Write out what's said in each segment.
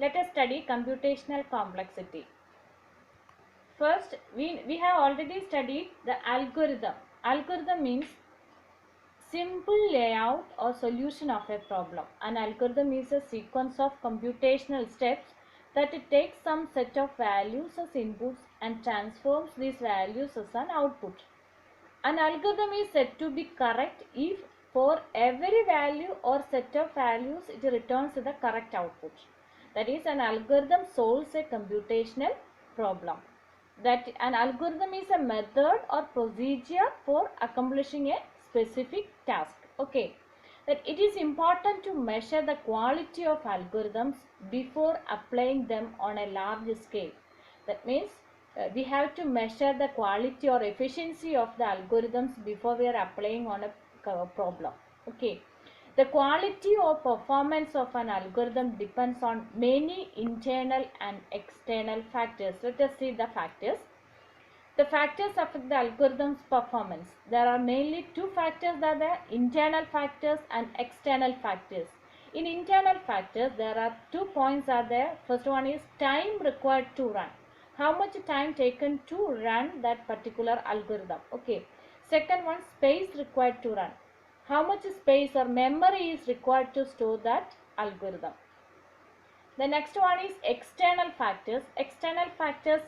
Let us study computational complexity. First, we have already studied the algorithm. Algorithm means simple layout or solution of a problem. An algorithm is a sequence of computational steps that it takes some set of values as inputs and transforms these values as an output. An algorithm is said to be correct if for every value or set of values it returns the correct output. That is, an algorithm solves a computational problem. That an algorithm is a method or procedure for accomplishing a specific task. Okay. That it is important to measure the quality of algorithms before applying them on a large scale. That means we have to measure the quality or efficiency of the algorithms before we are applying on a problem. Okay. The quality or performance of an algorithm depends on many internal and external factors. Let us see the factors. The factors affect the algorithm's performance. There are mainly two factors, that are the internal factors and external factors. In internal factors, there are 2 points are there. First one is time required to run. How much time taken to run that particular algorithm. Okay. Second one, space required to run. How much space or memory is required to store that algorithm. The next one is external factors. External factors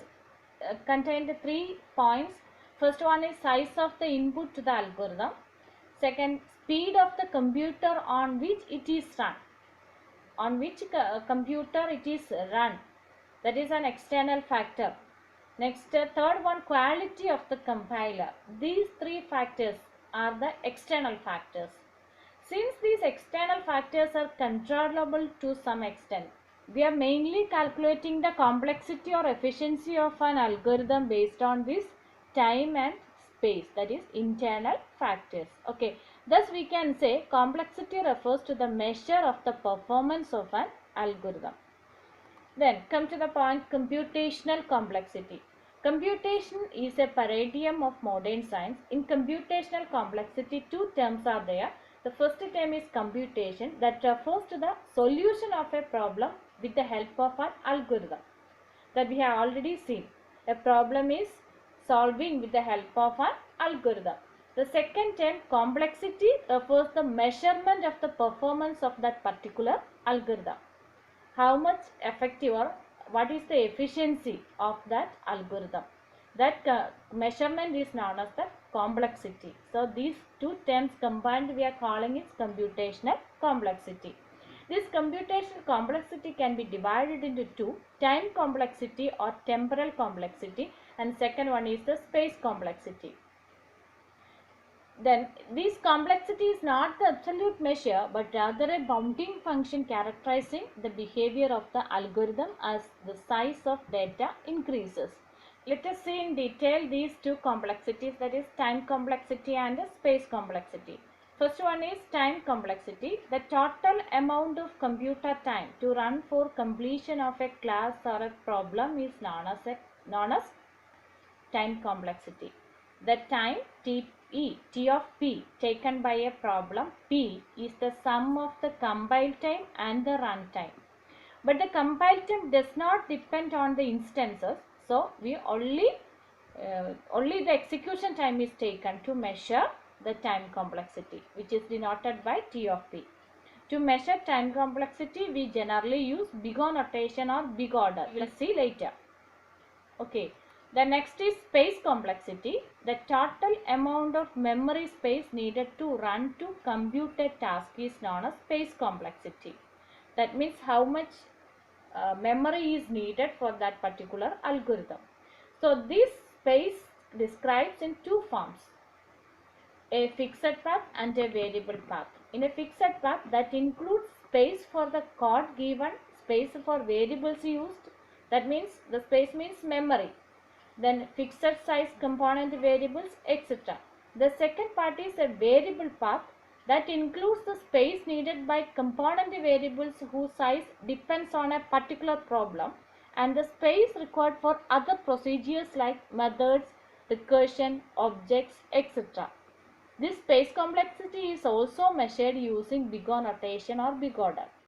contain 3 points. First one is size of the input to the algorithm. Second, speed of the computer on which it is run. On which computer it is run. That is an external factor. Next, third one, quality of the compiler. These 3 factors are the external factors. Since these external factors are controllable to some extent, we are mainly calculating the complexity or efficiency of an algorithm based on this time and space, that is internal factors. Okay, thus we can say complexity refers to the measure of the performance of an algorithm. Then come to the point, computational complexity. Computation is a paradigm of modern science. In computational complexity, 2 terms are there. The first term is computation, that refers to the solution of a problem with the help of an algorithm. That we have already seen. A problem is solving with the help of an algorithm. The second term, complexity, refers to the measurement of the performance of that particular algorithm. How much effective or what is the efficiency of that algorithm. That measurement is known as the complexity. So these 2 terms combined we are calling it computational complexity. This computational complexity can be divided into 2, time complexity or temporal complexity, and second one is the space complexity. Then this complexity is not the absolute measure but rather a bounding function characterizing the behavior of the algorithm as the size of data increases. Let us see in detail these 2 complexities, that is time complexity and space complexity. First one is time complexity. The total amount of computer time to run for completion of a class or a problem is known as time complexity. The time T of P taken by a problem P is the sum of the compile time and the run time. But the compile time does not depend on the instances. So we only the execution time is taken to measure the time complexity, which is denoted by T of P. To measure time complexity, we generally use big O notation or big order. We will see later. Okay. The next is space complexity. The total amount of memory space needed to run to compute a task is known as space complexity. That means how much memory is needed for that particular algorithm. So this space describes in 2 forms, a fixed path and a variable path. In a fixed path, that includes space for the code given, space for variables used. That means the space means memory. Then fixed size component variables, etc. The second part is a variable path that includes the space needed by component variables whose size depends on a particular problem and the space required for other procedures like methods, recursion, objects, etc. This space complexity is also measured using big O notation or big order.